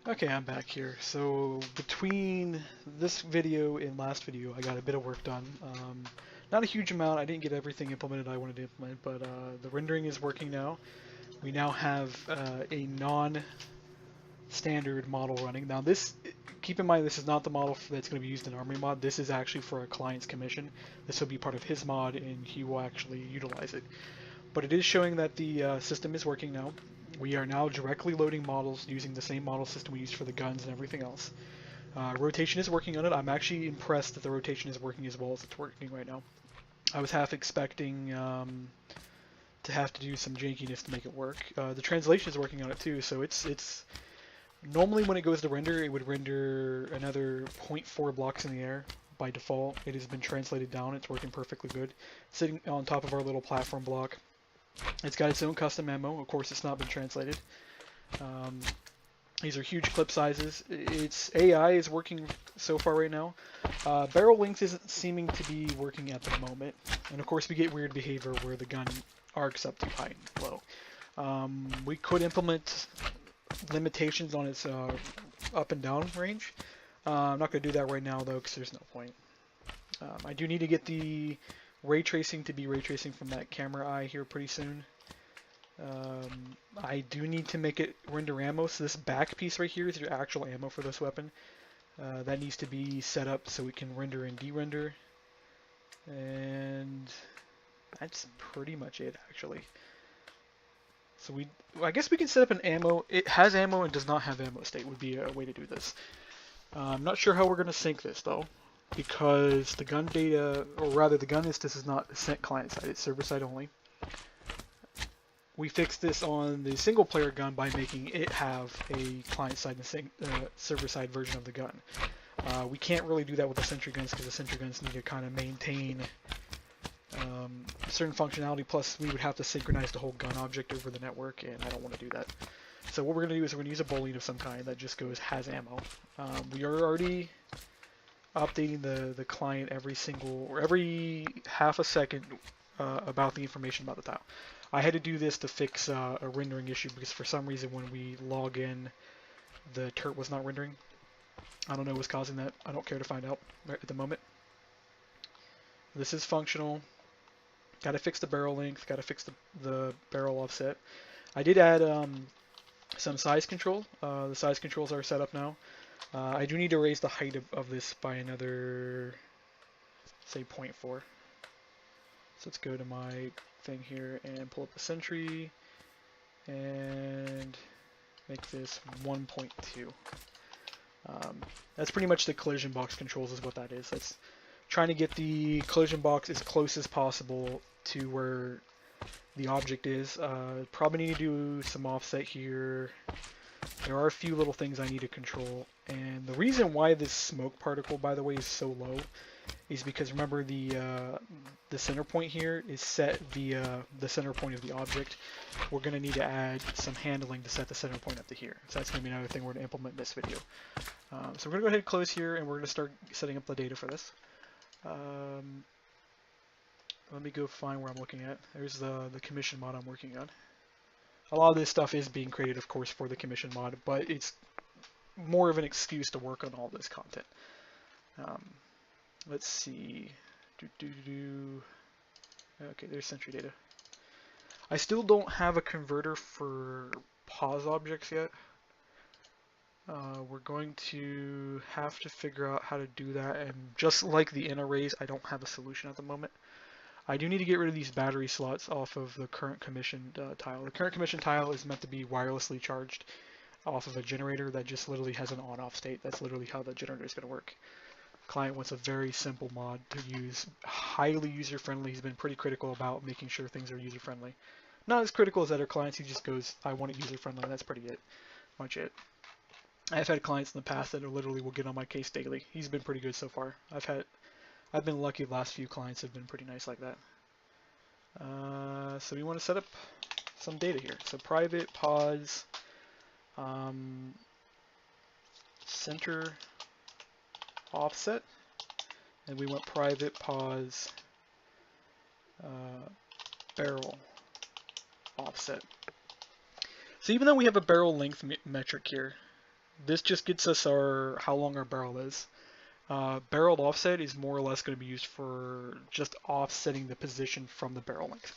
Okay, I'm back here. So between this video and last video, I got a bit of work done. Not a huge amount. I didn't get everything implemented I wanted to implement, but the rendering is working now. We now have a non-standard model running. Now this, keep in mind, this is not the model that's going to be used in Armory mod. This is actually for a client's commission. This will be part of his mod, and he will actually utilize it. But it is showing that the system is working now. We are now directly loading models using the same model system we used for the guns and everything else. Rotation is working on it. I'm actually impressed that the rotation is working as well as it's working right now. I was half expecting to have to do some jankiness to make it work. The translation is working on it too, so it's normally when it goes to render, it would render another 0.4 blocks in the air by default. It has been translated down. It's working perfectly good. Sitting on top of our little platform block. It's got its own custom ammo. Of course, it's not been translated. These are huge clip sizes. Its AI is working so far right now. Barrel length isn't seeming to be working at the moment. And of course, we get weird behavior where the gun arcs up too high and low. We could implement limitations on its up and down range. I'm not going to do that right now, though, because there's no point. I do need to get the ray tracing to be ray tracing from that camera eye here pretty soon. I do need to make it render ammo, so this back piece right here is your actual ammo for this weapon. That needs to be set up so we can render and de-render. And that's pretty much it, actually. So I guess we can set up an ammo. It has ammo and does not have ammo state would be a way to do this. I'm not sure how we're going to sync this, though, because the gun data, or rather the gun instance is not sent client side, it's server side only. We fixed this on the single player gun by making it have a client side and server side version of the gun. We can't really do that with the Sentry guns because the Sentry guns need to kind of maintain certain functionality, plus we would have to synchronize the whole gun object over the network, and I don't want to do that. So what we're going to do is we're going to use a boolean of some kind that just goes has ammo. We are already updating the client every half a second about the information about the tile. I had to do this to fix a rendering issue because for some reason when we log in, the turret was not rendering. I don't know what's causing that. I don't care to find out right at the moment. This is functional. Got to fix the barrel length. Got to fix the barrel offset. I did add some size control. The size controls are set up now. I do need to raise the height of this by another, say, 0.4. So let's go to my thing here and pull up the Sentry and make this 1.2. That's pretty much the collision box controls is what that is. That's trying to get the collision box as close as possible to where the object is. Probably need to do some offset here. There are a few little things I need to control, and the reason why this smoke particle, by the way, is so low is because remember the center point here is set via the center point of the object. We're going to need to add some handling to set the center point up to here. So that's going to be another thing we're going to implement in this video. So we're going to go ahead and close here, and we're going to start setting up the data for this. Let me go find where I'm looking at. There's the commission mod I'm working on. A lot of this stuff is being created, of course, for the commission mod, but it's more of an excuse to work on all this content. Let's see. Okay, there's Sentry data. I still don't have a converter for pause objects yet. We're going to have to figure out how to do that, and just like the in arrays, I don't have a solution at the moment. I do need to get rid of these battery slots off of the current commissioned tile. The current commissioned tile is meant to be wirelessly charged off of a generator that just literally has an on-off state. That's literally how the generator is going to work. Client wants a very simple mod to use, highly user-friendly. He's been pretty critical about making sure things are user-friendly. Not as critical as other clients. He just goes, I want it user-friendly. That's pretty much it. I've had clients in the past that literally will get on my case daily. He's been pretty good so far. I've been lucky. The last few clients have been pretty nice like that. So we want to set up some data here. So private pause center offset, and we want private pause barrel offset. So even though we have a barrel length metric here, This just gets us how long our barrel is. Barreled offset is more or less going to be used for just offsetting the position from the barrel length.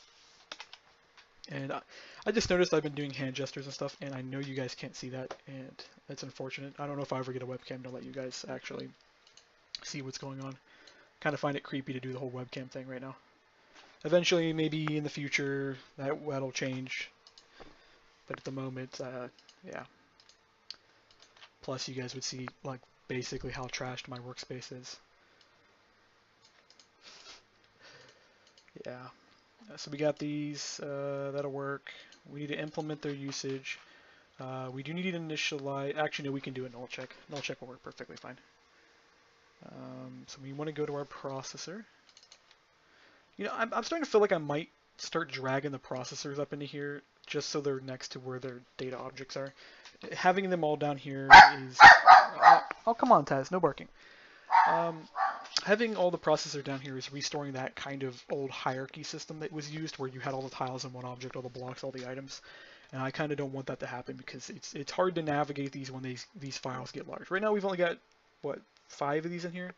And I just noticed I've been doing hand gestures and stuff, and I know you guys can't see that, and that's unfortunate. I don't know if I ever get a webcam to let you guys actually see what's going on. Kind of find it creepy to do the whole webcam thing right now. Eventually, maybe in the future, that'll change. But at the moment, yeah. Plus, you guys would see like basically how trashed my workspace is. Yeah. So we got these. That'll work. We need to implement their usage. We do need to initialize. Actually, no, we can do a null check. Null check will work perfectly fine. So we want to go to our processor. You know, I'm starting to feel like I might start dragging the processors up into here just so they're next to where their data objects are. Having them all down here is... oh, come on, Taz, no barking. Having all the processor down here is restoring that kind of old hierarchy system that was used where you had all the tiles in one object, all the blocks, all the items. And I kind of don't want that to happen because it's hard to navigate these when these files get large. Right now we've only got, what, 5 of these in here?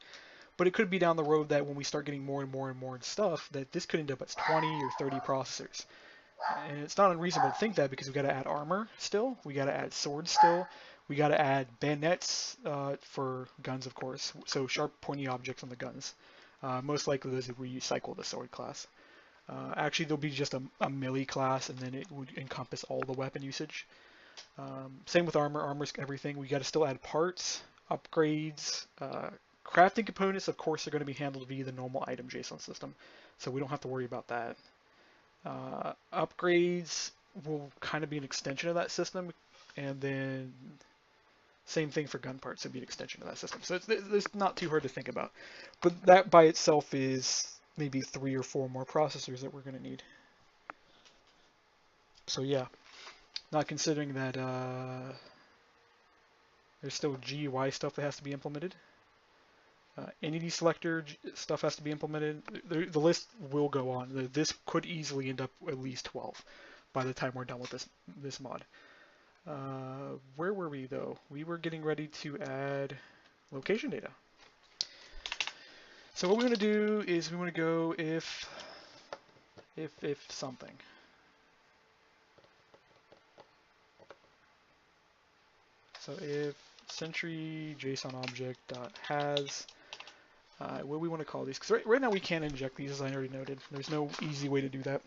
But it could be down the road that when we start getting more and more and more stuff, that this could end up as 20 or 30 processors. And it's not unreasonable to think that because we got to add armor still, we got to add swords still, we got to add bayonets for guns, of course. So sharp, pointy objects on the guns. Most likely those would recycle the sword class. Actually, there'll be just a melee class, and then it would encompass all the weapon usage. Same with armor. Armor's everything. We got to still add parts, upgrades. Crafting components, of course, are going to be handled via the normal item JSON system, so we don't have to worry about that. Upgrades will kind of be an extension of that system, and then same thing for gun parts, it'll be an extension of that system. So it's not too hard to think about. But that by itself is maybe 3 or 4 more processors that we're going to need. So yeah, not considering that there's still GUI stuff that has to be implemented. Entity selector stuff has to be implemented. The list will go on. This could easily end up at least 12 by the time we're done with this mod. Where were we though? We were getting ready to add location data. So what we want to do is we want to go if something. So if Sentry Json object has what do we want to call these? Because right now we can't inject these, as I already noted. There's no easy way to do that.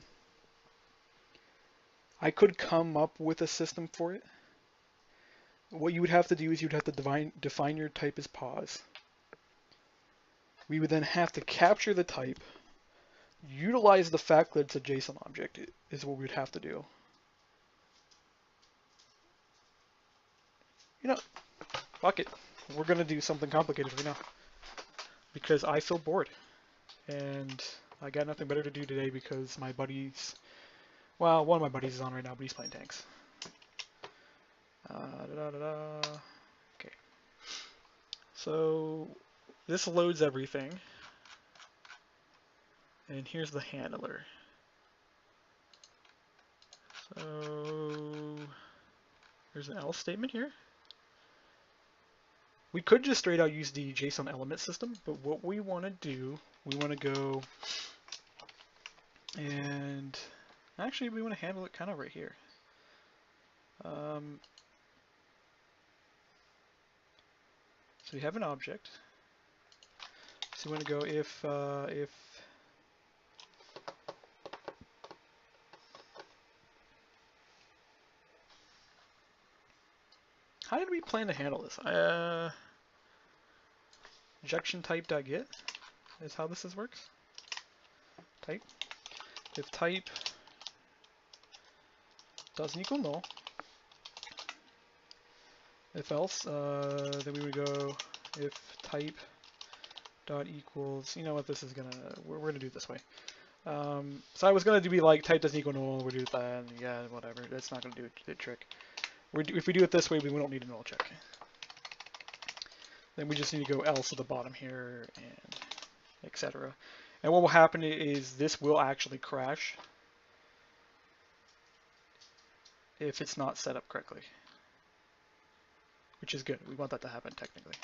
I could come up with a system for it. What you would have to do is you'd have to define your type as pause. We would then have to capture the type, utilize the fact that it's a JSON object is what we'd have to do. You know, fuck it. We're going to do something complicated right now. Because I feel bored. And I got nothing better to do today because my buddies... Well, one of my buddies is on right now, but he's playing tanks. Okay. So, this loads everything. And here's the handler. So, there's an else statement here. We could just straight out use the JSON element system, but what we want to do, we want to go and actually we want to handle it kind of right here. So we have an object. So we want to go if how did we plan to handle this? Injection type.get is how this works. Type. If type doesn't equal null. If else, then we would go if type dot equals. You know what? This is gonna. We're gonna do it this way. So I was gonna be like type doesn't equal null. We'll do that, and yeah, whatever. That's not gonna do the trick. If we do it this way, we don't need a null check. Then we just need to go else at the bottom here, and etc. And what will happen is this will actually crash if it's not set up correctly. which is good. We want that to happen technically.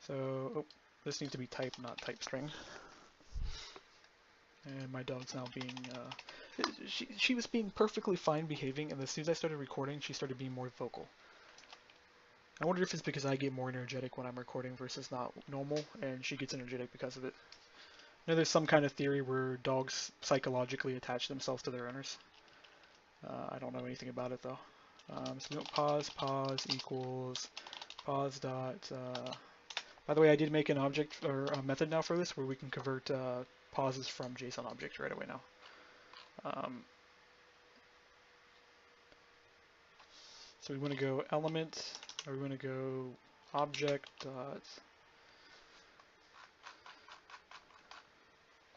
So, oh, this needs to be type, not type string. And my dog's now being, she was being perfectly fine behaving, and as soon as I started recording, she started being more vocal. I wonder if it's because I get more energetic when I'm recording versus not normal, and she gets energetic because of it. I know there's some kind of theory where dogs psychologically attach themselves to their owners. I don't know anything about it though. So we don't pause equals pause dot. By the way, I did make an object or a method now for this where we can convert pauses from JSON objects right away now. So we want to go element, or we want to go object dot.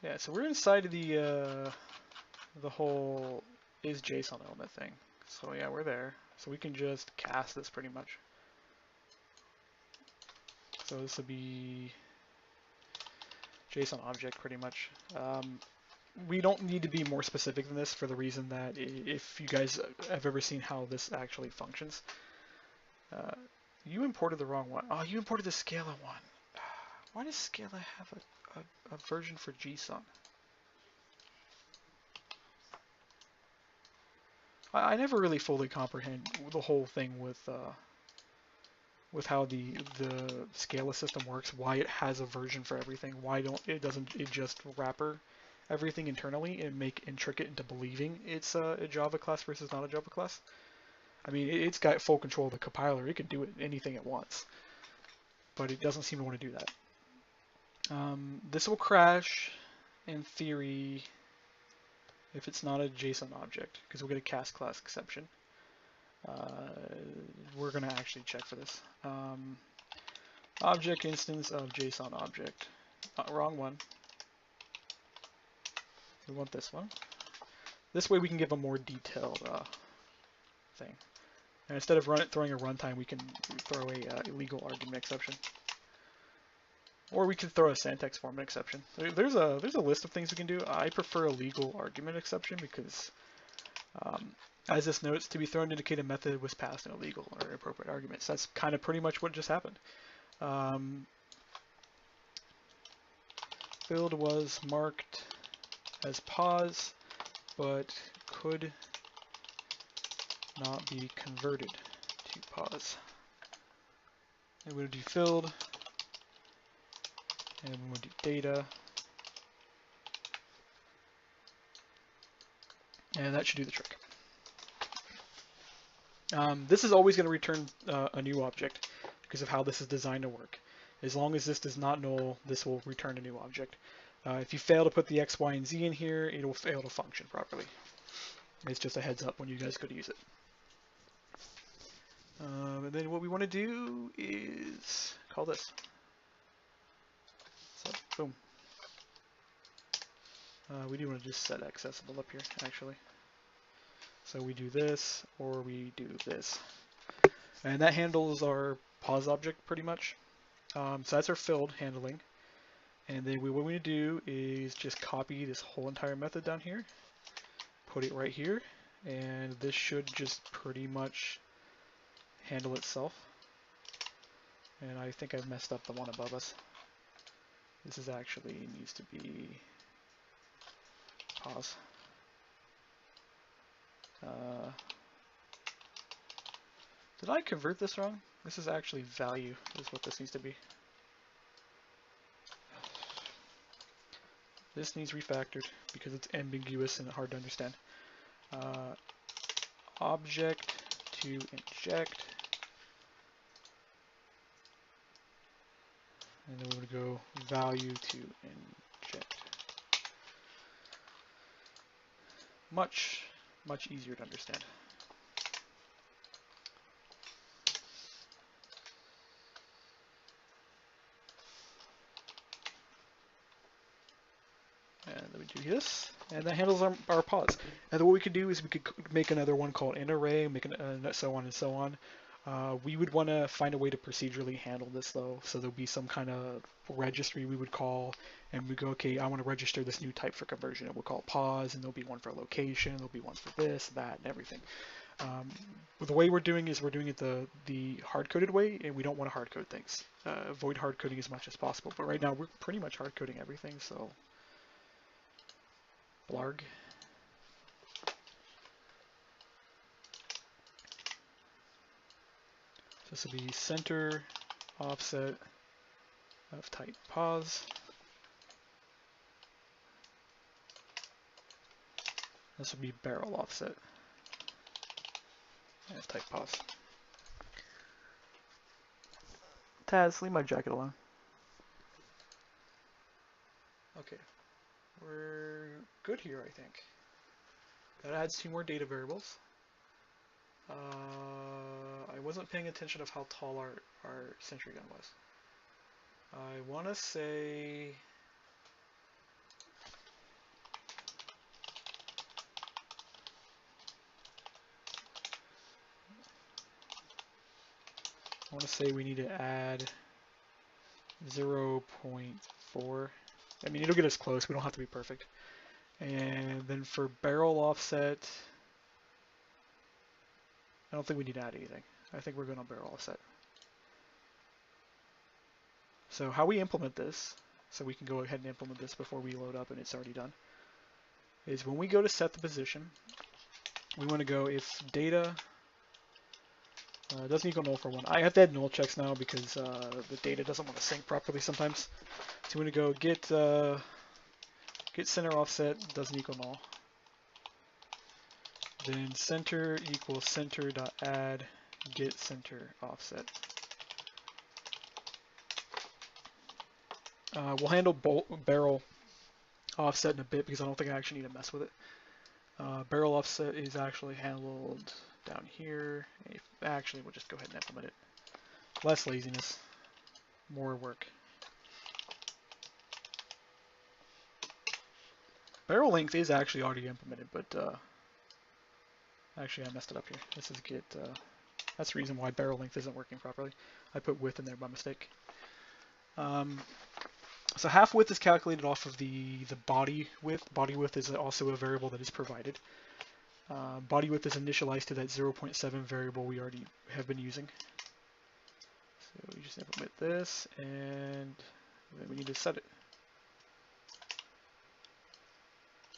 Yeah, so we're inside of the whole is JSON element thing. So yeah, we're there. So we can just cast this pretty much. So this will be JSON object pretty much. We don't need to be more specific than this for the reason that if you guys have ever seen how this actually functions, you imported the wrong one. Oh, you imported the Scala one. Why does Scala have a version for JSON? I never really fully comprehend the whole thing with how the Scala system works. Why it has a version for everything? Why doesn't it just wrapper everything internally and trick it into believing it's a Java class versus not a Java class? I mean, it's got full control of the compiler. It can do anything it wants, but it doesn't seem to want to do that. This will crash, in theory, if it's not a JSON object, because we'll get a cast class exception. We're going to actually check for this. Object instance of JSON object. Wrong one. We want this one. This way we can give a more detailed thing. And instead of throwing a runtime, we can throw a illegal argument exception. Or we could throw a syntax format exception. There's a list of things we can do. I prefer a legal argument exception because, as this notes, to be thrown to indicate a method was passed an illegal or inappropriate argument. So that's kind of pretty much what just happened. Build was marked as pause, but could not be converted to pause. And we'll do filled. And we'll do data. And that should do the trick. This is always going to return a new object because of how this is designed to work. As long as this does not null, this will return a new object. If you fail to put the X, Y, and Z in here, it will fail to function properly. It's just a heads up when you guys go to use it. And then what we want to do is call this. So, boom. We do want to just set accessible up here, actually. So we do this, or we do this. And that handles our pause object pretty much. So that's our filled handling. And then what we do is just copy this whole entire method down here, put it right here, and this should just pretty much handle itself. And I think I've messed up the one above us. This is actually needs to be pause. Did I convert this wrong? This is actually value is what this needs to be. This needs refactored because it's ambiguous and hard to understand. Object to inject. And then we're going to go value to inject. Much easier to understand. And then we do this, and that handles our pause. And then what we could do is we could make another one called in array, make so on and so on. We would want to find a way to procedurally handle this though, so there'll be some kind of registry we would call, and we go, okay, I want to register this new type for conversion, and we'll call it pause, and there'll be one for location, there'll be one for this, that, and everything. The way we're doing is we're doing it the hard-coded way, and we don't want to hard-code things. Avoid hard-coding as much as possible. But right now we're pretty much hard-coding everything, so blarg. This will be center offset of type pos. This will be barrel offset of type pos. Taz, leave my jacket alone. Okay, we're good here, I think. That adds 2 more data variables. I wasn't paying attention of how tall our Sentry gun was. I want to say... we need to add 0.4. I mean, it'll get us close. We don't have to be perfect. And then for barrel offset, I don't think we need to add anything. I think we're good on barrel offset. So how we implement this, so we can go ahead and implement this before we load up and it's already done, is when we go to set the position, we want to go if data doesn't equal null for 1. I have to add null checks now because the data doesn't want to sync properly sometimes. So we want to go get center offset doesn't equal null. Then center equals center.add get center offset. We'll handle barrel offset in a bit because I don't think I actually need to mess with it. Barrel offset is actually handled down here. Actually, we'll just go ahead and implement it. Less laziness, more work. Barrel length is actually already implemented, but actually I messed it up here. This is get. That's the reason why barrel length isn't working properly. I put width in there by mistake. So half width is calculated off of the body width. Body width is also a variable that is provided. Body width is initialized to that 0.7 variable we already have been using. So we just implement this, and then we need to set it.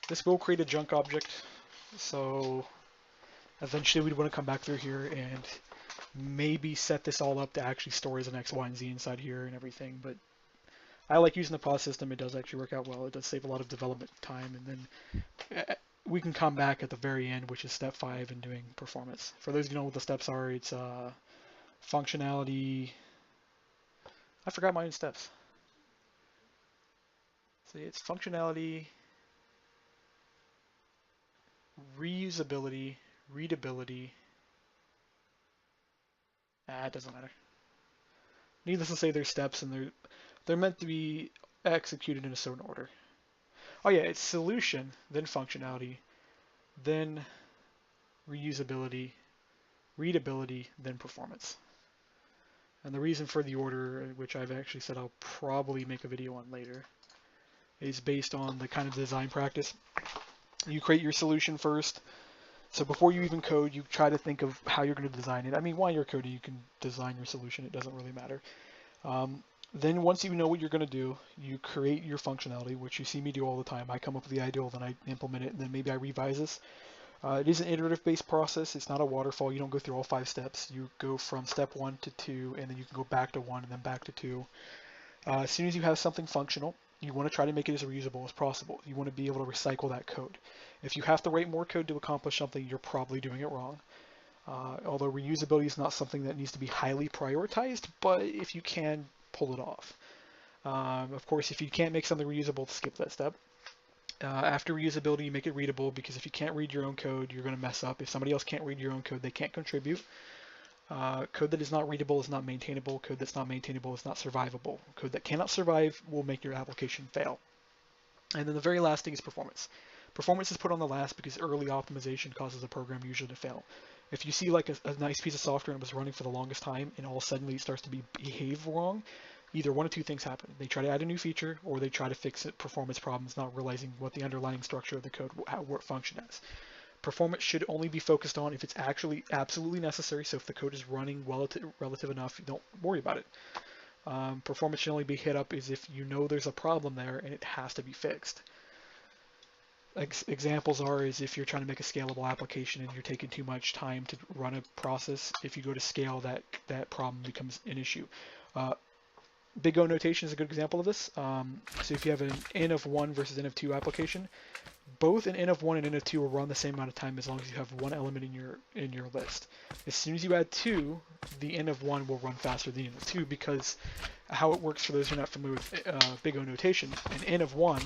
This will create a junk object, so eventually we'd want to come back through here and maybe set this all up to actually store as an X, Y, and Z inside here and everything, but I like using the pos system. It does actually work out well. It does save a lot of development time, and then we can come back at the very end, which is step 5 in doing performance. For those of you who know what the steps are, it's functionality. I forgot my own steps. So it's functionality, reusability, readability. It doesn't matter. Needless to say, there's steps, and they're meant to be executed in a certain order. Oh yeah, it's solution, then functionality, then reusability, readability, then performance. And the reason for the order, which I've actually said I'll probably make a video on later, is based on the kind of design practice. You create your solution first. So before you even code, you try to think of how you're going to design it. I mean, while you're coding, you can design your solution. It doesn't really matter. Then once you know what you're going to do, you create your functionality, which you see me do all the time. I come up with the ideal, then I implement it, and then maybe I revise this. It is an iterative-based process. It's not a waterfall. You don't go through all 5 steps. You go from step 1 to 2, and then you can go back to 1 and then back to 2. As soon as you have something functional, you want to try to make it as reusable as possible. You want to be able to recycle that code. If you have to write more code to accomplish something, you're probably doing it wrong. Although reusability is not something that needs to be highly prioritized, but if you can, pull it off. Of course, if you can't make something reusable, skip that step. After reusability, you make it readable, because if you can't read your own code, you're going to mess up. If somebody else can't read your own code, they can't contribute. Code that is not readable is not maintainable. Code that's not maintainable is not survivable. Code that cannot survive will make your application fail. And then the very last thing is performance. Performance is put on the last because early optimization causes a program usually to fail. If you see like a nice piece of software and it was running for the longest time and all of a sudden it starts to behave wrong, either one of 2 things happen. They try to add a new feature, or they try to fix it, performance problems, not realizing what the underlying structure of the code, what function is. Performance should only be focused on if it's actually absolutely necessary. So if the code is running relative enough, don't worry about it. Performance should only be hit up is if you know there's a problem there and it has to be fixed. Examples are is if you're trying to make a scalable application and you're taking too much time to run a process. If you go to scale, that problem becomes an issue. Big O notation is a good example of this. So if you have an N of 1 versus N of 2 application, both an N of 1 and N of 2 will run the same amount of time as long as you have one element in your list. As soon as you add 2, the N of 1 will run faster than the N of 2 because how it works for those who are not familiar with Big O notation, an N of 1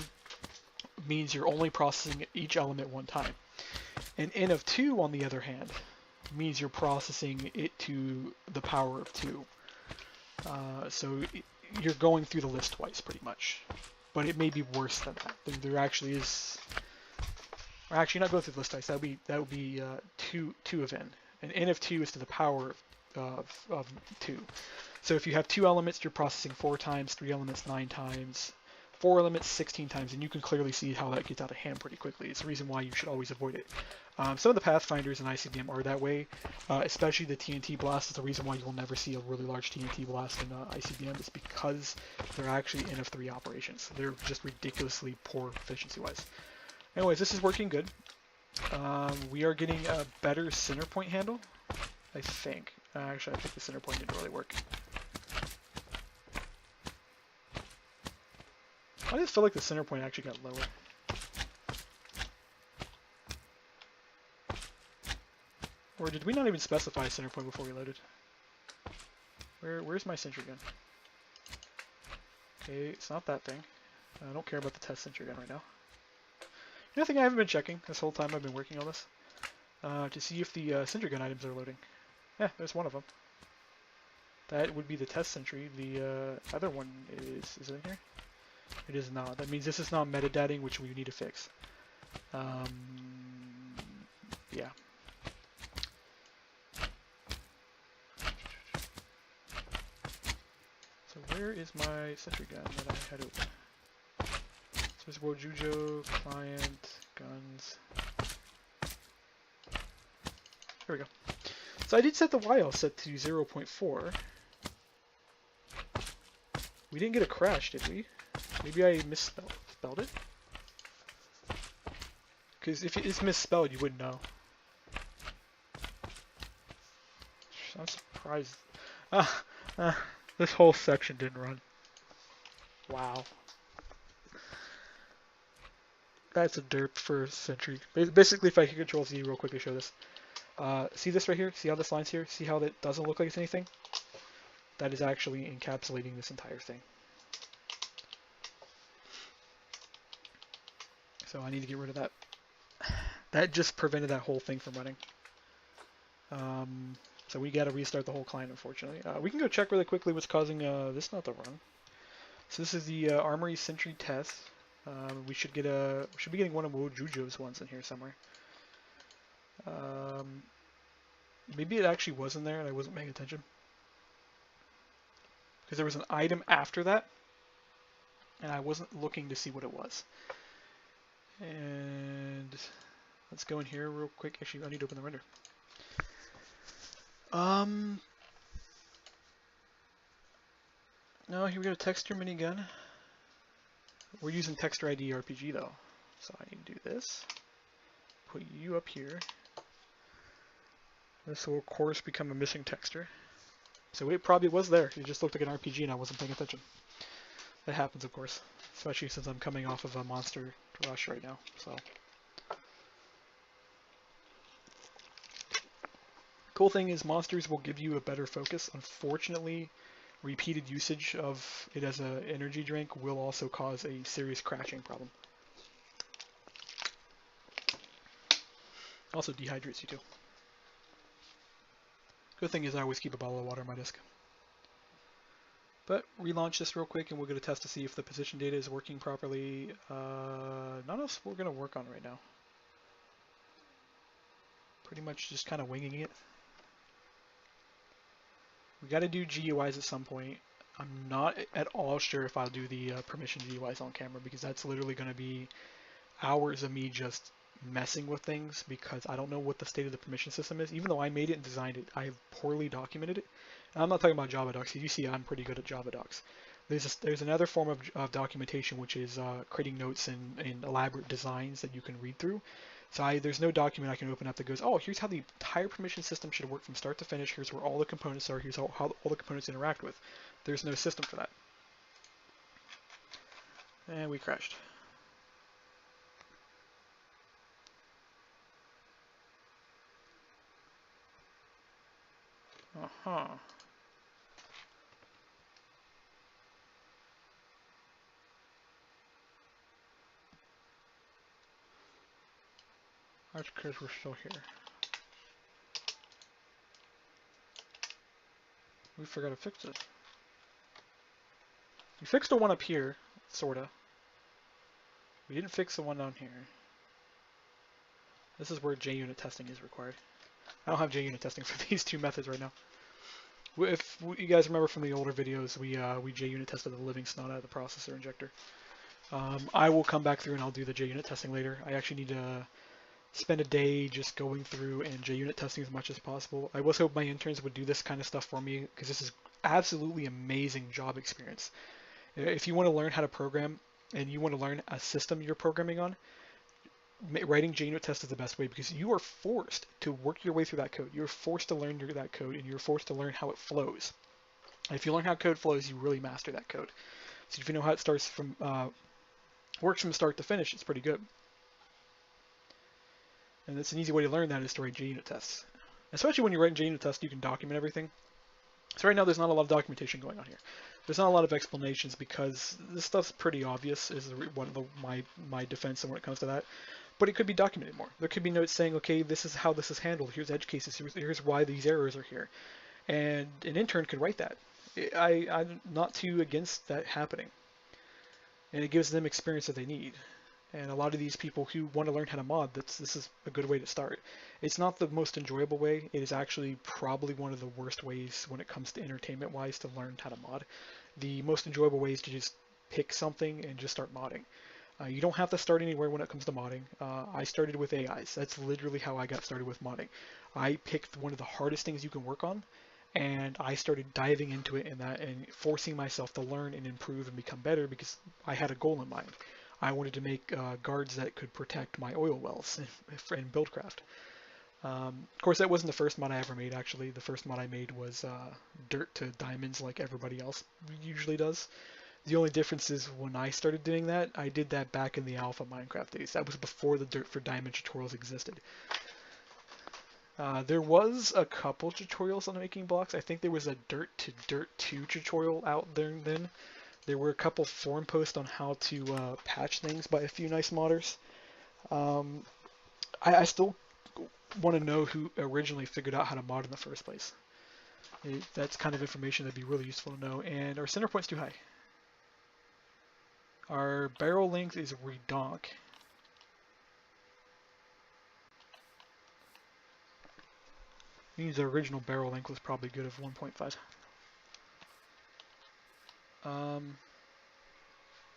means you're only processing each element one time. An N of 2, on the other hand, means you're processing it to the power of 2. So you're going through the list twice, pretty much. But it may be worse than that. There actually is... Or actually, not going through the list twice. That would be 2 of n. And n of 2 is to the power of 2. So if you have 2 elements, you're processing 4 times, 3 elements 9 times, 4 elements 16 times, and you can clearly see how that gets out of hand pretty quickly. It's the reason why you should always avoid it. Some of the pathfinders in ICBM are that way, especially the TNT blast is the reason why you will never see a really large TNT blast in ICBM. Is because they're actually N of 3 operations. They're just ridiculously poor efficiency-wise. Anyways, this is working good. We are getting a better center point handle, I think. Actually, I think the center point didn't really work. I just feel like the center point actually got lower. Or did we not even specify a center point before we loaded? Where's my sentry gun? Okay, it's not that thing. I don't care about the test sentry gun right now. Another thing I haven't been checking this whole time I've been working on this, to see if the sentry gun items are loading. Yeah, there's one of them. That would be the test sentry. The other one is it in here? It is not. That means this is not metadating, which we need to fix. Yeah. So where is my sentry gun that I had open? So there's World Jujo, client, guns. Here we go. So I did set the YL set to 0.4. We didn't get a crash, did we? Maybe I misspelled it? Because if it's misspelled, you wouldn't know. I'm surprised. This whole section didn't run. Wow. That's a derp for a Sentry. Basically, if I can control Z real quick to show this. See this right here? See how this line's here? See how that doesn't look like it's anything? That is actually encapsulating this entire thing. So I need to get rid of that. That just prevented that whole thing from running. So we got to restart the whole client, unfortunately. We can go check really quickly what's causing this not to run. So this is the Armory Sentry test. We should be getting one of Jujo's ones in here somewhere. Maybe it actually was in there and I wasn't paying attention. Because there was an item after that, and I wasn't looking to see what it was. And let's go in here real quick. Actually, I need to open the render. No, here we go. Texture minigun. We're using Texture ID RPG though, so I need to do this. Put you up here. This will of course become a missing texture. So it probably was there. It just looked like an RPG and I wasn't paying attention. That happens, of course, especially since I'm coming off of a monster rush right now. So, cool thing is monsters will give you a better focus. Unfortunately, repeated usage of it as an energy drink will also cause a serious crashing problem. Also dehydrates you too. Good thing is I always keep a bottle of water on my desk. But relaunch this real quick and we'll get a test to see if the position data is working properly. Not else we're going to work on right now. Pretty much just kind of winging it. We got to do GUIs at some point. I'm not at all sure if I'll do the permission GUIs on camera because that's literally going to be hours of me just messing with things because I don't know what the state of the permission system is. Even though I made it and designed it, I poorly documented it. And I'm not talking about Java docs. You see, I'm pretty good at Java docs. There's another form of documentation, which is creating notes and elaborate designs that you can read through. So there's no document I can open up that goes, oh, here's how the entire permission system should work from start to finish. Here's where all the components are. Here's how all the components interact with. There's no system for that. And we crashed. Uh-huh. That's because we're still here. We forgot to fix it. We fixed the one up here, sorta. We didn't fix the one down here. This is where JUnit testing is required. I don't have JUnit testing for these two methods right now. If you guys remember from the older videos, we JUnit tested the living snot out of the processor injector. I will come back through and I'll do the JUnit testing later. I actually need to spend a day just going through and JUnit testing as much as possible. I was hoping my interns would do this kind of stuff for me because this is absolutely amazing job experience. If you want to learn how to program and you want to learn a system you're programming on, writing JUnit tests is the best way because you are forced to work your way through that code. You're forced to learn that code and you're forced to learn how it flows. And if you learn how code flows, you really master that code. So if you know how it starts from works from start to finish, it's pretty good. And it's an easy way to learn that is to write JUnit tests. Especially when you're writing JUnit tests, you can document everything. So right now there's not a lot of documentation going on here. There's not a lot of explanations because this stuff's pretty obvious is one of my defense when it comes to that. But it could be documented more. There could be notes saying, okay, this is how this is handled. Here's edge cases. Here's why these errors are here. And an intern could write that. I'm not too against that happening. And it gives them experience that they need. And a lot of these people who want to learn how to mod, this is a good way to start. It's not the most enjoyable way. It is actually probably one of the worst ways when it comes to entertainment-wise to learn how to mod. The most enjoyable way is to just pick something and just start modding. You don't have to start anywhere when it comes to modding. I started with AIs. That's literally how I got started with modding. I picked one of the hardest things you can work on, and I started diving into it and forcing myself to learn and improve and become better because I had a goal in mind. I wanted to make guards that could protect my oil wells in BuiltCraft. Of course, that wasn't the first mod I ever made, actually. The first mod I made was dirt to diamonds like everybody else usually does. The only difference is when I started doing that, I did that back in the alpha Minecraft days. That was before the dirt for diamond tutorials existed. There was a couple tutorials on making blocks. I think there was a dirt to dirt 2 tutorial out there then. There were a couple forum posts on how to patch things by a few nice modders. I still want to know who originally figured out how to mod in the first place. That's kind of information that'd be really useful to know. And our center point's too high. Our barrel length is redonk. Means the original barrel length was probably good of 1.5.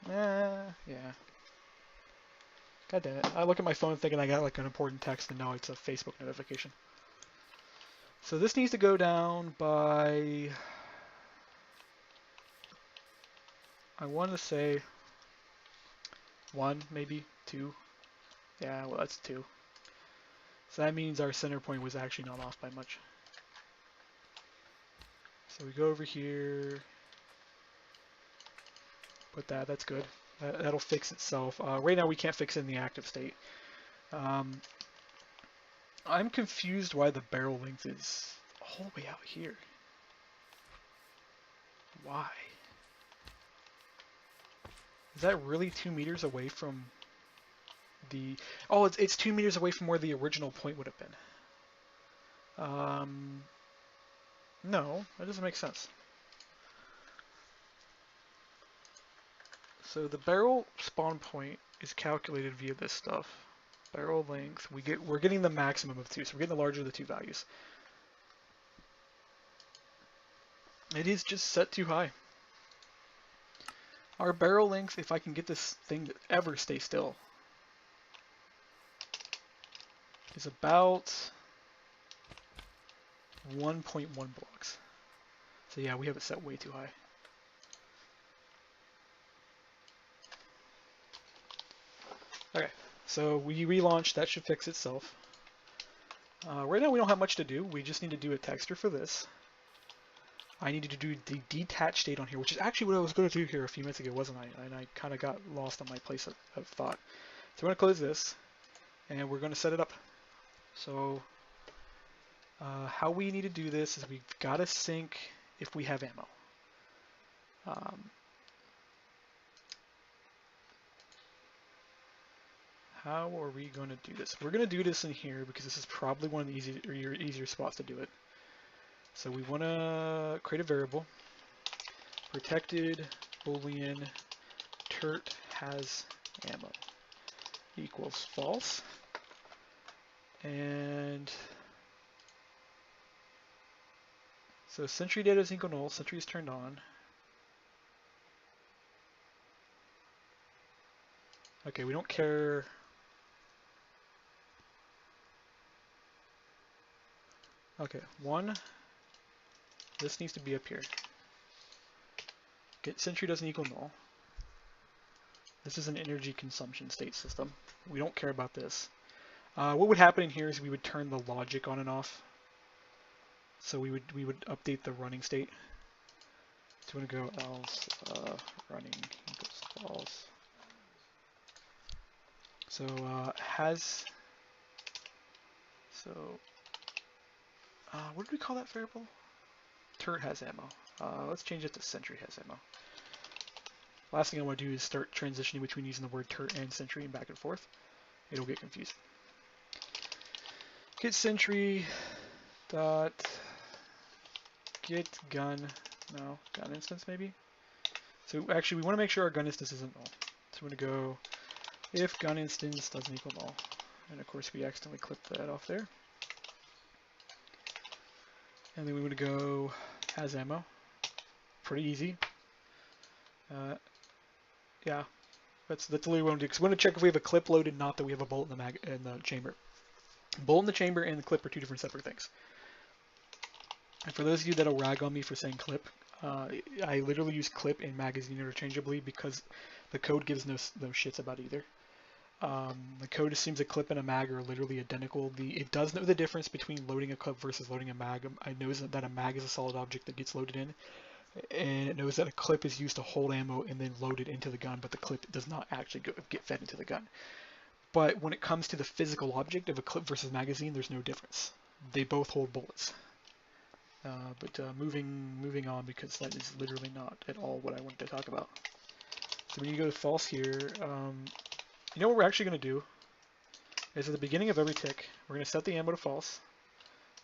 Yeah. God damn it. I look at my phone thinking I got like an important text and no, it's a Facebook notification. So this needs to go down by, I want to say 1, maybe 2. Yeah, well that's 2. So that means our center point was actually not off by much. So we go over here, put that's good. That'll fix itself. Right now we can't fix it in the active state. I'm confused why the barrel length is all the way out here. Why? Is that really 2 meters away from the... Oh, it's 2 meters away from where the original point would have been. No, that doesn't make sense. So the barrel spawn point is calculated via this stuff. Barrel length, we're getting the maximum of 2, so we're getting the larger of the 2 values. It is just set too high. Our barrel length, if I can get this thing to ever stay still. is about 1.1 blocks. So yeah, we have it set way too high. Okay, so we relaunched, that should fix itself. Right now we don't have much to do, we just need to do a texture for this. I needed to do the detached state on here, which is actually what I was going to do here a few minutes ago, wasn't I? And I kind of got lost on my place of thought. So we're going to close this, and we're going to set it up. So how we need to do this is we've got to sync if we have ammo. How are we going to do this? We're going to do this in here because this is probably one of the easier spots to do it. So we want to create a variable, protected boolean tert has ammo equals false, and so sentry data is equal null, sentry is turned on. Okay, we don't care. Okay, this needs to be up here. Get sentry doesn't equal null. This is an energy consumption state system. We don't care about this. What would happen in here is we would turn the logic on and off. So we would update the running state. So we're going to go else running equals false. So what did we call that variable? Tert has ammo. Let's change it to sentry has ammo. Last thing I want to do is start transitioning between using the word tert and sentry and back and forth. It'll get confusing. Get sentry dot get gun instance maybe. So actually we want to make sure our gun instance isn't null. So we're going to go if gun instance doesn't equal null. And of course we accidentally clipped that off there. And then we want to go has ammo. Pretty easy. Yeah, that's literally what we want to do. Because we want to check if we have a clip loaded, not that we have a bolt in the chamber. Bolt in the chamber and the clip are two different separate things. And for those of you that'll rag on me for saying clip, I literally use clip and magazine interchangeably because the code gives no shits about either. The code assumes a clip and a mag are literally identical. It does know the difference between loading a clip versus loading a mag. I know that a mag is a solid object that gets loaded in, and it knows that a clip is used to hold ammo and then load it into the gun, but the clip does not actually get fed into the gun. But when it comes to the physical object of a clip versus magazine, there's no difference. They both hold bullets. Moving on, because that is literally not at all what I wanted to talk about. So when you go to false here, you know what we're actually going to do is at the beginning of every tick, we're going to set the ammo to false.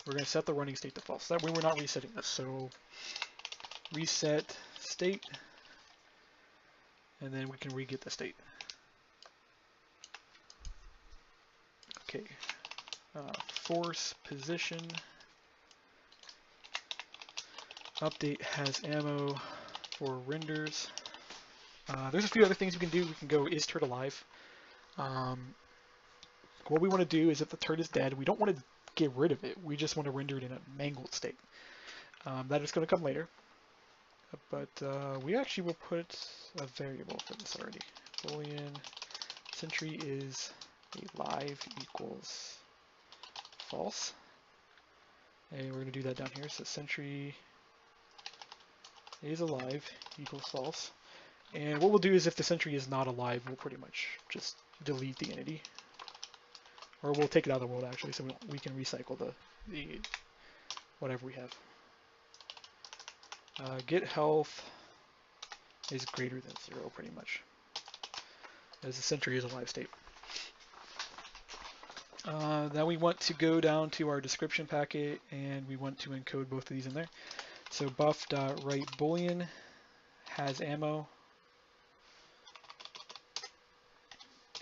We're going to set the running state to false. That way we're not resetting this. So reset state, and then we can re-get the state. Okay, force position, update has ammo for renders. There's a few other things we can do. We can go is tert alive. What we want to do is if the tert is dead, we don't want to get rid of it. We just want to render it in a mangled state. That is going to come later. But we actually will put a variable for this already. Boolean sentry is alive equals false. And we're going to do that down here. So sentry is alive equals false. And what we'll do is if the sentry is not alive, we'll pretty much just delete the entity. Or we'll take it out of the world actually, so we can recycle the whatever we have. Get health is greater than 0 pretty much, as the sentry is a live state. Now we want to go down to our description packet and we want to encode both of these in there. So buff.write boolean has ammo,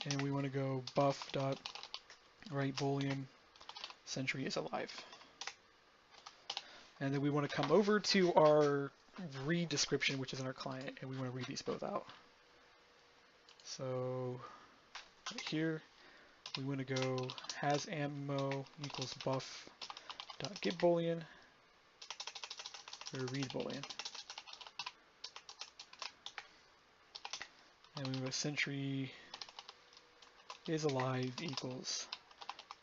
and we want to go buff.write boolean sentry is alive. And then we want to come over to our read description, which is in our client, and we want to read these both out. So right here, we want to go has ammo equals buff dot get boolean or read boolean, and we go sentry is alive equals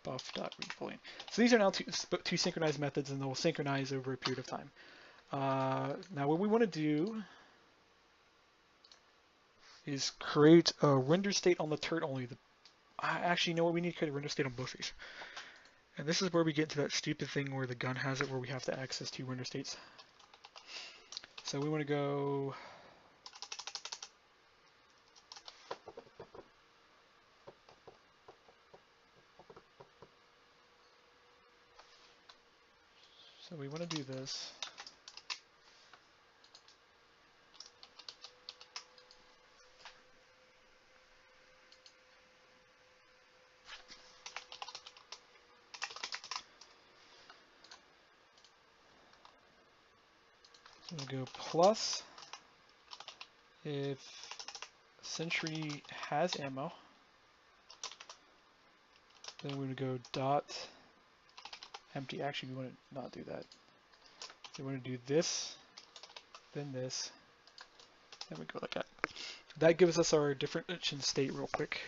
buff dot read boolean. So these are now two synchronized methods, and they'll synchronize over a period of time. Now what we want to do is create a render state on the turret only. Actually, you know what? We need to create a render state on both these. And this is where we get into that stupid thing where the gun has it, where we have to access two render states. So we want to go so we want to do this. So we go plus if Sentry has ammo, then we would go dot empty. Actually, we want to not do that. So we want to do this, then this, then we go like that. That gives us our differentiation state real quick.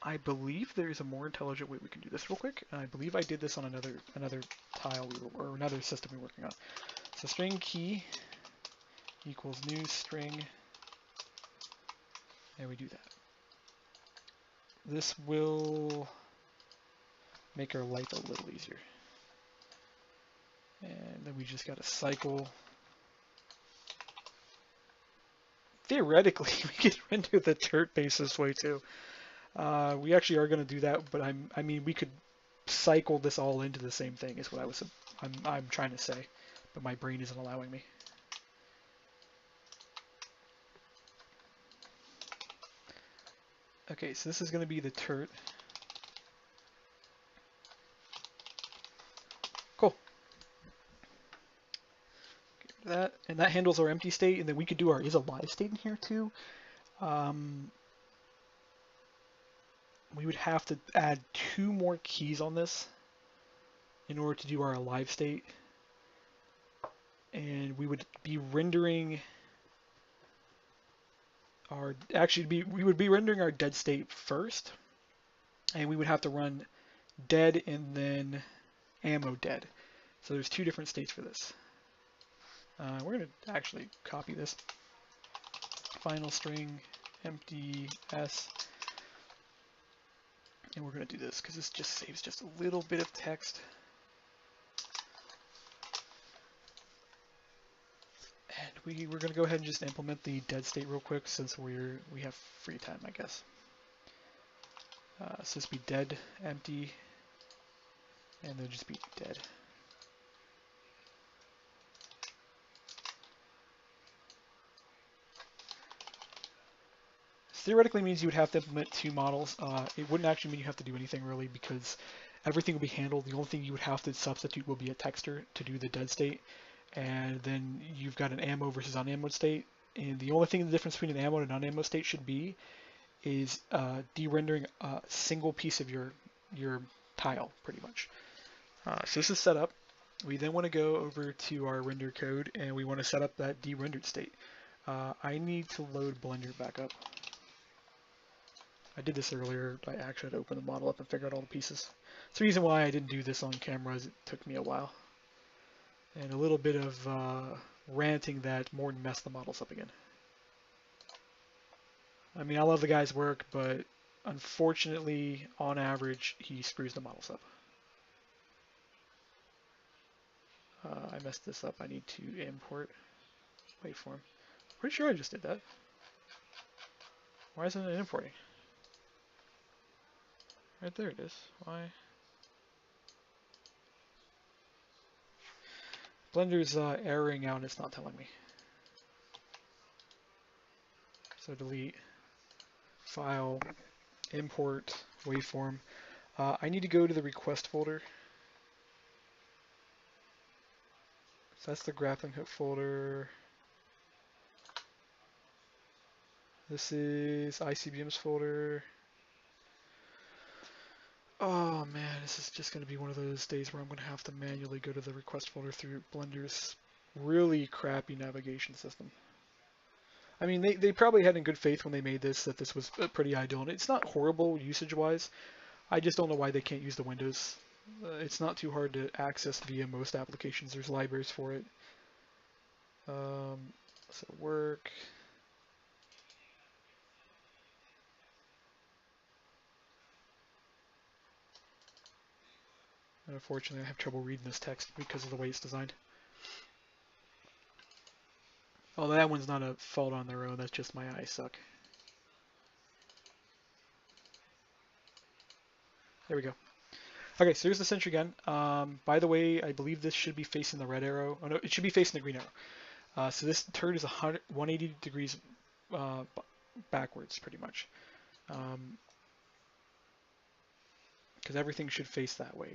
I believe there's a more intelligent way we can do this real quick. And I believe I did this on another tile or another system we were working on. So string key equals new string, and we do that. This will make our life a little easier. And then we just got to cycle. Theoretically, we could render the turret base this way too. We actually are going to do that, but I mean, we could cycle this all into the same thing. Is what I'm trying to say, but my brain isn't allowing me. Okay, so this is going to be the turret. Cool. Get rid of that, and that handles our empty state, and then we could do our is alive state in here too. We would have to add 2 more keys on this in order to do our alive state, and we would be rendering our we would be rendering our dead state first, and we would have to run dead and then ammo dead. So there's 2 different states for this. We're going to actually copy this. Final string empty s. And we're going to do this because this just saves just a little bit of text. And we're going to go ahead and just implement the dead state real quick since we have free time, I guess. So this be dead, empty, and then just be dead. Theoretically means you would have to implement 2 models. It wouldn't actually mean you have to do anything really because everything will be handled. The only thing you would have to substitute will be a texter to do the dead state, and then you've got an ammo versus unammoed state. And the only thing the difference between an ammo and an unammoed state should be is de-rendering a single piece of your tile, pretty much. So this is set up. We then want to go over to our render code, and we want to set up that de-rendered state. I need to load Blender back up. I did this earlier. I actually had to open the model up and figure out all the pieces. It's the reason why I didn't do this on camera is it took me a while. And a little bit of ranting that Morton messed the models up again. I mean, I love the guy's work, but unfortunately, on average, he screws the models up. I messed this up. I need to import waveform. Pretty sure I just did that. Why isn't it importing? Right there it is. Why? Blender's erroring out and it's not telling me. So delete, file, import, waveform. I need to go to the request folder. So that's the grappling hook folder. This is ICBM's folder. Oh man, this is just going to be one of those days where I'm going to have to manually go to the request folder through Blender's really crappy navigation system. I mean, they probably had in good faith when they made this that this was pretty ideal, and it's not horrible usage-wise. I just don't know why they can't use the Windows. It's not too hard to access via most applications. There's libraries for it. So work. And unfortunately, I have trouble reading this text because of the way it's designed. Oh, that one's not a fault on their own. That's just my eyes suck. There we go. Okay, so here's the Sentry gun. By the way, I believe this should be facing the red arrow. Oh no, it should be facing the green arrow. So this turret is 180 degrees backwards, pretty much. Because everything should face that way.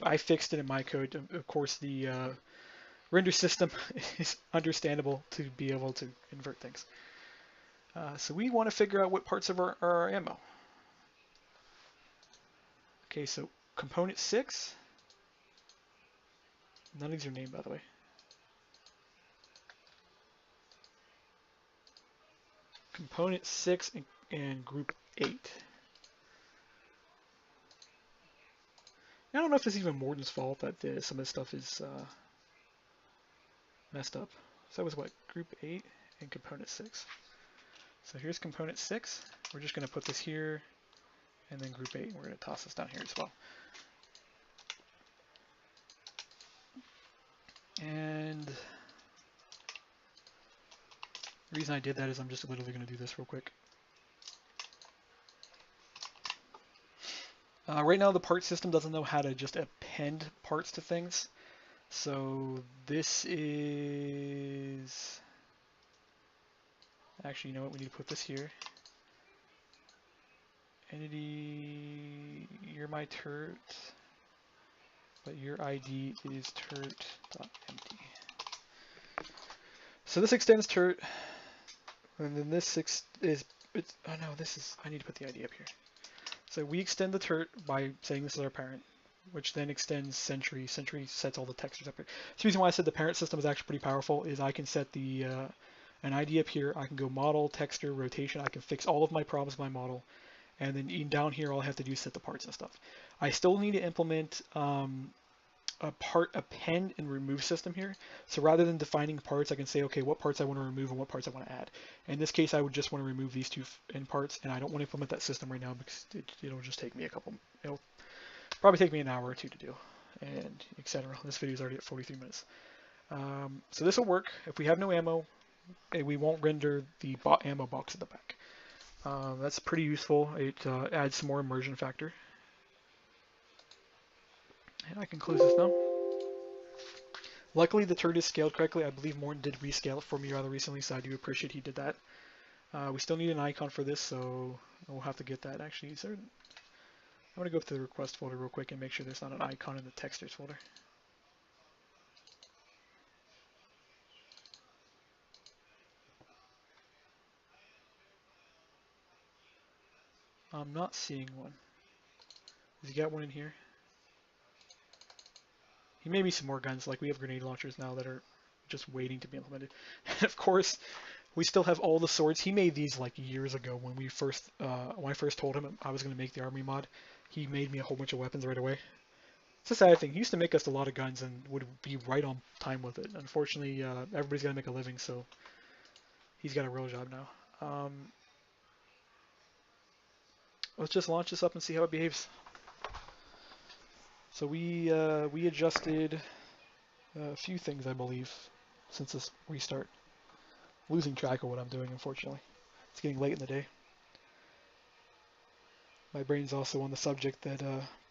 I fixed it in my code. Of course, the render system is understandable to be able to invert things. So we want to figure out what parts of our ammo. Okay, so component 6. None of these are named, by the way. Component 6 and group 8. I don't know if it's even Morden's fault that some of this stuff is messed up. So that was what? Group 8 and component 6. So here's component 6. We're just going to put this here, and then group 8. We're going to toss this down here as well. And the reason I did that is I'm just literally going to do this real quick. Right now the part system doesn't know how to just append parts to things. So this is... Actually, you know what? We need to put this here. Entity, you're my turret, but your ID is turret.empty. So this extends turret, and then this oh no, this is, I need to put the ID up here. So we extend the turret by saying this is our parent, which then extends Sentry. Sentry sets all the textures up here. So the reason why I said the parent system is actually pretty powerful is I can set the an ID up here. I can go model, texture, rotation. I can fix all of my problems with my model. And then down here, all I have to do is set the parts and stuff. I still need to implement a part append and remove system here. So rather than defining parts, I can say, okay, what parts I want to remove and what parts I want to add. In this case, I would just want to remove these two end parts, and I don't want to implement that system right now because it'll just take me it'll probably take me an hour or two to do, and etc. This video is already at 43 minutes. So this will work. If we have no ammo, we won't render the ammo box at the back. That's pretty useful. It adds some more immersion factor. And I can close this now. Luckily, the turret is scaled correctly. I believe Morton did rescale it for me rather recently, so I do appreciate he did that. We still need an icon for this, so we'll have to get that. Actually, I'm going to go up to the request folder real quick and make sure there's not an icon in the textures folder. I'm not seeing one. Has he got one in here? He made me some more guns, like we have grenade launchers now that are just waiting to be implemented. And of course, we still have all the swords. He made these like years ago when I first told him I was going to make the army mod. He made me a whole bunch of weapons right away. It's a sad thing. He used to make us a lot of guns and would be right on time with it. Unfortunately, everybody's got to make a living, so he's got a real job now. Let's just launch this up and see how it behaves. So we adjusted a few things, I believe, since this restart. Losing track of what I'm doing, unfortunately. It's getting late in the day. My brain's also on the subject that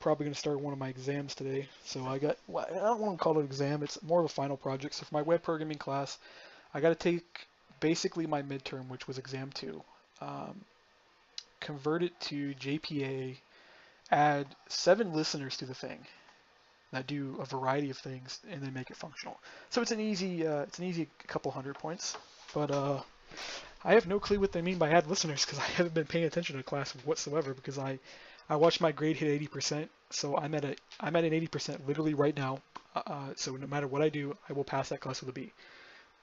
probably going to start one of my exams today. So I don't want to call it an exam, it's more of a final project. So for my web programming class, I got to take basically my midterm, which was exam 2, convert it to JPA, add 7 listeners to the thing that do a variety of things, and then make it functional. So it's an easy couple 100 points. But I have no clue what they mean by add listeners because I haven't been paying attention to class whatsoever because I watched my grade hit 80%, so I'm at an 80% literally right now. So no matter what I do, I will pass that class with a B.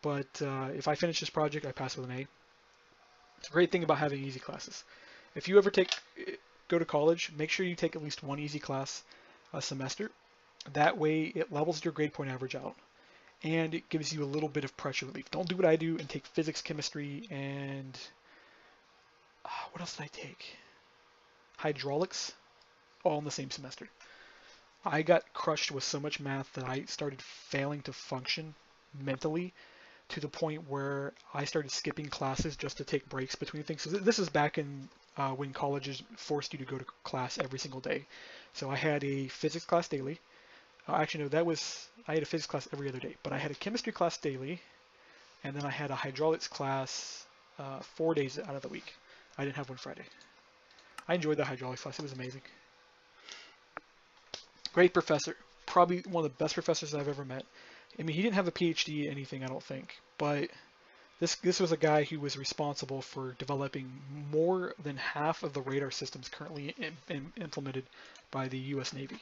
But if I finish this project, I pass with an A. It's a great thing about having easy classes. If you ever go to college, make sure you take at least one easy class a semester. That way it levels your grade point average out and it gives you a little bit of pressure relief. Don't do what I do and take physics, chemistry, and what else did I take? Hydraulics, all in the same semester. I got crushed with so much math that I started failing to function mentally to the point where I started skipping classes just to take breaks between things. So this is back in when colleges forced you to go to class every single day. So I had a physics class daily. Actually, no, I had a physics class every other day, but I had a chemistry class daily, and then I had a hydraulics class 4 days out of the week. I didn't have one Friday. I enjoyed the hydraulics class. It was amazing. Great professor. Probably one of the best professors I've ever met. I mean, he didn't have a PhD or anything, I don't think, but this was a guy who was responsible for developing more than half of the radar systems currently implemented by the U.S. Navy.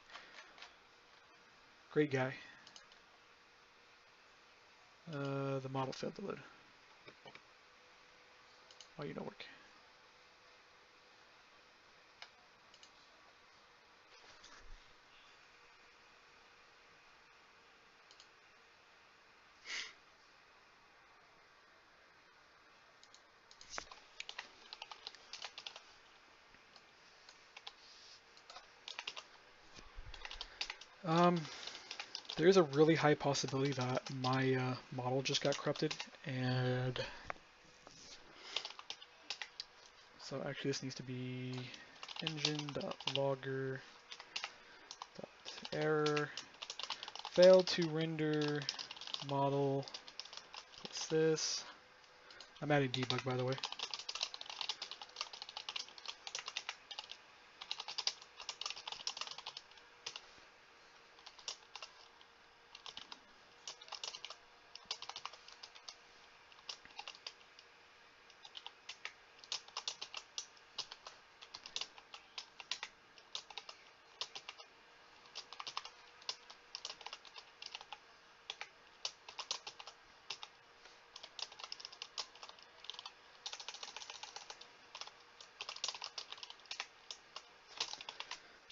Great guy. The model failed to load. Oh, you don't work. There's a really high possibility that my model just got corrupted, and so actually this needs to be engine.logger.error failed to render model plus this. I'm adding debug, by the way.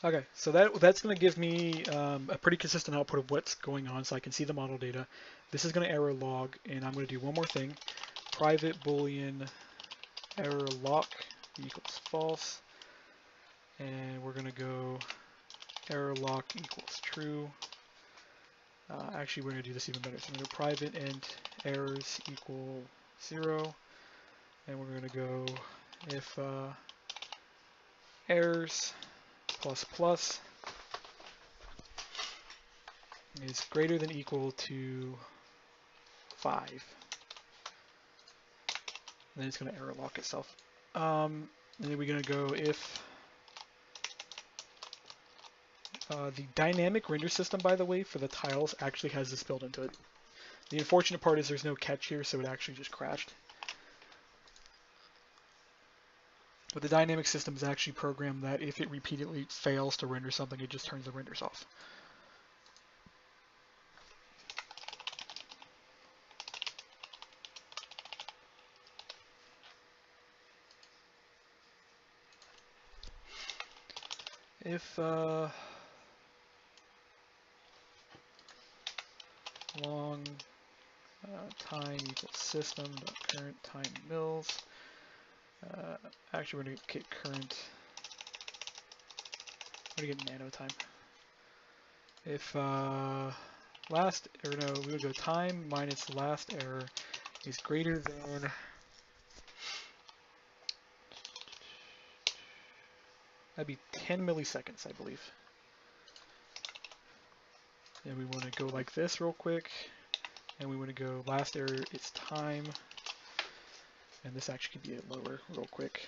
Okay, so that's going to give me a pretty consistent output of what's going on, so I can see the model data. This is going to error log, and I'm going to do one more thing. Private boolean error lock equals false, and we're going to go error lock equals true. Actually, we're going to do this even better. So I'm going to go private int errors equal 0, and we're going to go if errors plus plus is greater than equal to 5. And then it's going to error lock itself. And then we're going to go if the dynamic render system, by the way, for the tiles actually has this built into it. The unfortunate part is there's no catch here, so it actually just crashed. But the dynamic system is actually programmed that if it repeatedly fails to render something, it just turns the renders off. If long time equals system.current time mills. Actually, we're going to get current. We're going to get nano time. If we would go time minus last error is greater than that'd be 10 milliseconds, I believe. And we want to go like this real quick, and we want to go last error is time, and this actually could be a lower real quick.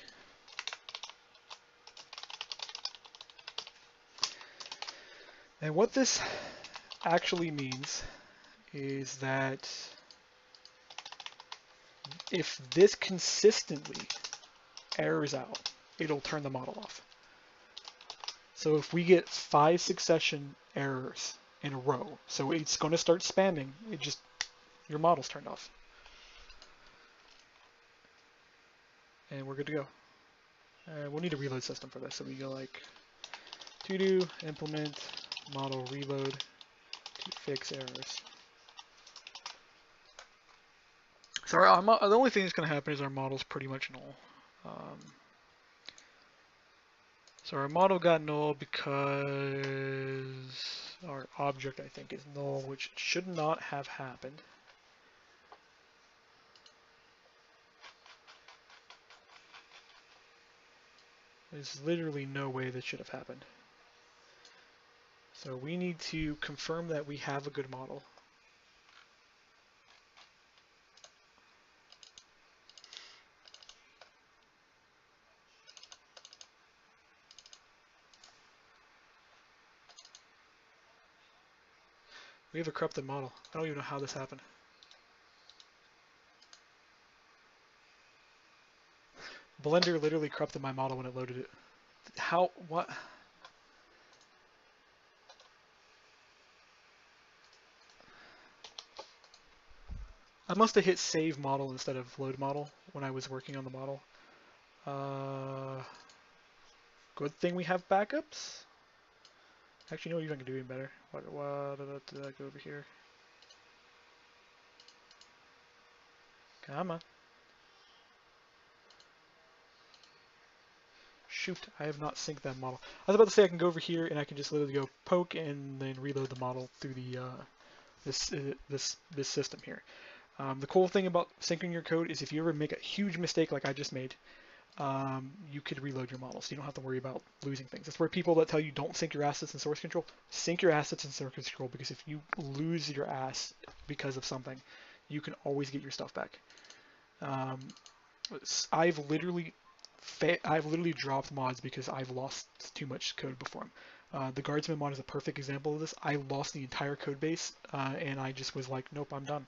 And what this actually means is that if this consistently errors out, it'll turn the model off. So if we get 5 succession errors in a row, so it's going to start spamming, your model's turned off. And we're good to go. We'll need a reload system for this, so we go like to do implement model reload to fix errors. So the only thing that's going to happen is our model's pretty much null. So our model got null because our object, I think, is null, which should not have happened. There's literally no way this should have happened. So we need to confirm that we have a good model. We have a corrupted model. I don't even know how this happened. Blender literally corrupted my model when it loaded it. How? What? I must have hit save model instead of load model when I was working on the model. Good thing we have backups. Actually, you know what, I can do even better. Did I go over here? Come on. Shoot, I have not synced that model. I was about to say I can go over here and I can just literally go poke and then reload the model through the this system here. The cool thing about syncing your code is if you ever make a huge mistake like I just made, you could reload your model, so you don't have to worry about losing things. That's where people that tell you don't sync your assets in source control, sync your assets in source control, because if you lose your ass because of something, you can always get your stuff back. I've literally dropped mods because I've lost too much code before them. The Guardsman mod is a perfect example of this. I lost the entire code base, and I just was like, nope, I'm done.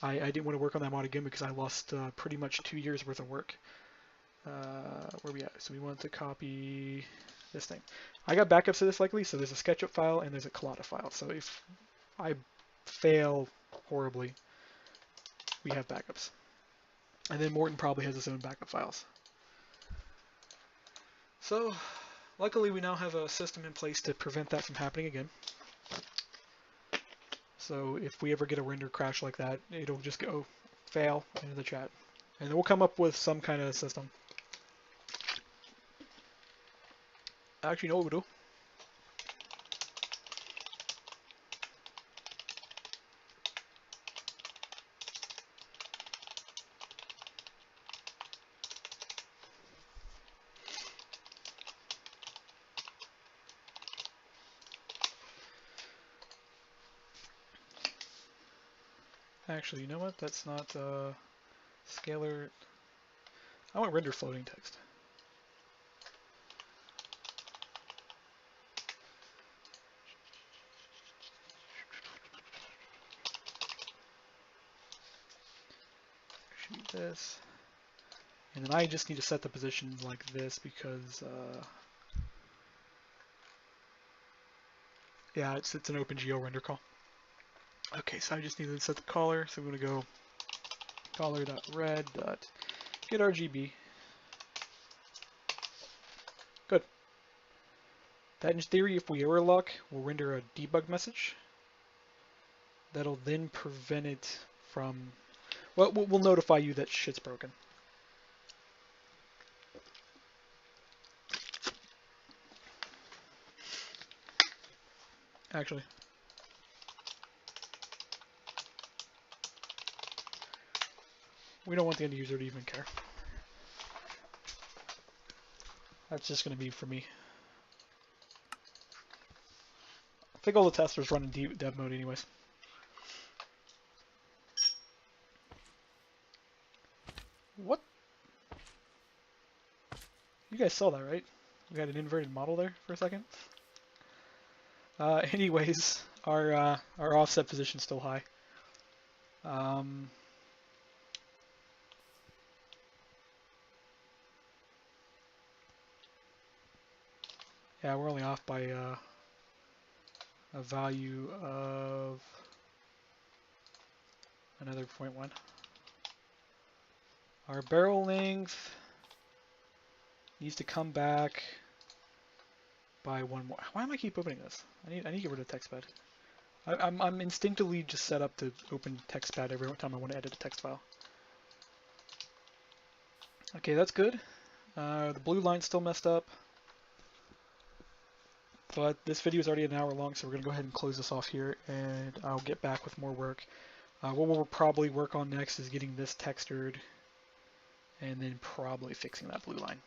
I didn't want to work on that mod again because I lost pretty much 2 years worth of work. Where we at? So we want to copy this thing. I got backups of this likely, so there's a SketchUp file and there's a Collada file. So if I fail horribly, we have backups. And then Morton probably has his own backup files. So luckily we now have a system in place to prevent that from happening again. So if we ever get a render crash like that, it'll just go fail into the chat. And then we'll come up with some kind of system. Actually, you know what we'll do? Actually, you know what? That's not scalar. I want render floating text. Shoot this. And then I just need to set the position like this because, yeah, it's an OpenGL render call. Okay, so I just need to set the color. So I'm going to go color.red.getRGB. Good. That, in theory, if we error lock, will render a debug message. That'll then prevent it from... Well, we'll notify you that shit's broken. Actually. We don't want the end user to even care. That's just going to be for me. I think all the testers run in dev mode anyways. What? You guys saw that, right? We had an inverted model there for a second. Anyways, our offset position's still high. Yeah, we're only off by a value of another 0.1. Our barrel length needs to come back by one more. Why am I keep opening this? I need to get rid of TextPad. I'm instinctively just set up to open TextPad every time I want to edit a text file. Okay, that's good. The blue line's still messed up. But this video is already an hour long, so we're going to go ahead and close this off here, and I'll get back with more work. What we'll probably work on next is getting this textured, and then probably fixing that blue line.